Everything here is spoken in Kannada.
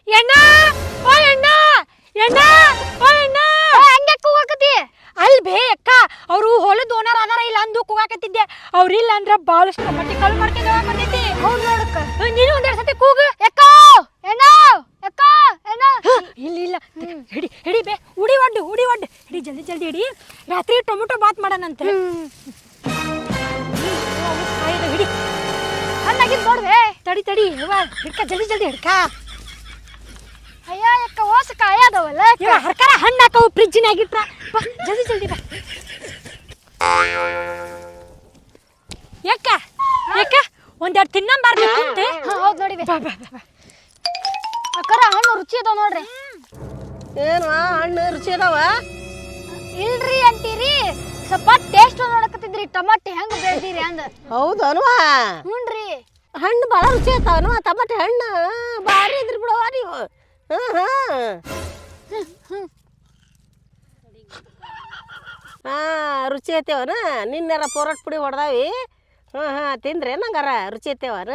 ಎಣ್ಣ ಓ ಎಣ್ಣ ಎಣ್ಣ ಓ ಎಣ್ಣ ಹಂಗೆ ಕೂಗಾಕತಿ ಅಲ್ ಬೇ ಅಕ್ಕ ಅವರು ಹೊಲದ ಓನರ್ ಅದಾರ ಇಲ್ಲ ಅಂದು ಕೂಗಾಕತ್ತಿದ್ದೆ ಅವ್ರ ಇಲ್ಲ ಅಂದ್ರ ಬಾಳಷ್ಟು ಟೊಮಟಿ ಕಾಳು ಮಾಡ್ಕೊಂಡು ಹೋಗಾಕ್ ಬಂದೈತಿ. ಹೌದ್ ನೋಡಕ್ಕ ನೀನು ಒಂದೆರಡು ಸತಿ ಕೂಗು. ಎಕ್ಕೋ ಎಣ್ಣ ಎಕ್ಕೋ ಎಣ್ಣ ಇಲ್ಲ ಇಲ್ಲ ಹಿಡಿ ಹಿಡಿ ಬೇ ಉಡಿ ಒಡ್ಡು ಹಿಡಿ ಜಲ್ದಿ ಜಲ್ದಿ ಹಿಡಿ. ರಾತ್ರಿ ಟೊಮೆಟೊ ಬಾತ್ ಮಾಡೋಣಂತೆ. ಹಿಡಿ ಹಣ್ಣಾಗಿದ್ ನೋಡ್ವೆ ತಡಿ ತಡಿ ಹಿಡ್ಕ ಜಲ್ದಿ ಜಲ್ದಿ ಹಿಡ್ಕ. ಅಯ್ಯ ಎಕ್ಕ ಓಸ ಕಾಯಿ ಅದಾವಲ್ಲ ಹರ್ಕಾರ ಹಣ್ಣು ಹಾಕವು ಫ್ರಿಜ್ಜಿನಾಗ ಇಟ್ರ. ಬಾ ಜಲ್ದಿ ಜಲ್ದಿ ಬಾ. ಯಾಕ ಯಾಕ ಒಂದೆರಡು ತಿನ್ನಂಬಾರ್ಬೇಕು ಅಂತ. ಹೌದ್ ನೋಡಿ ಬಾ ಬಾ ಬಾ. ಅಕ್ಕರ ಹಣ್ಣು ರುಚಿ ಅದಾವ ನೋಡ್ರಿ. ಏನು ಹಣ್ಣು ರುಚಿ ಅದಾವ? ಇಲ್ರಿ ಅಂತೀರಿ ಸ್ವಲ್ಪ ಟೇಸ್ಟ್ ನೋಡಕತ್ತಿದ್ರಿ ಟಮಾಟಿ ಹೆಂಗ್ ಬೆಳ್ದಿರಿ ಅಂದ. ಹೌದು ಅಲ್ವಾ? ಹ್ಞೂನ್ರಿ ಹಣ್ಣು ಭಾಳ ರುಚಿ ಆಯ್ತಾವನು ಟಮಾಟೆ ಹಣ್ಣು ಭಾರಿ ಇದ್ರಿ ಬಿಡವ ನೀವು. ರುಚಿ ಐತೇವನ ನಿನ್ನೆರ ಪೋರಟ್ ಪುಡಿ ಹೊಡೆದಾವಿ. ತಿಂದ್ರೆ ನಂಗಾರ ರುಚಿ ಐತೇವನ.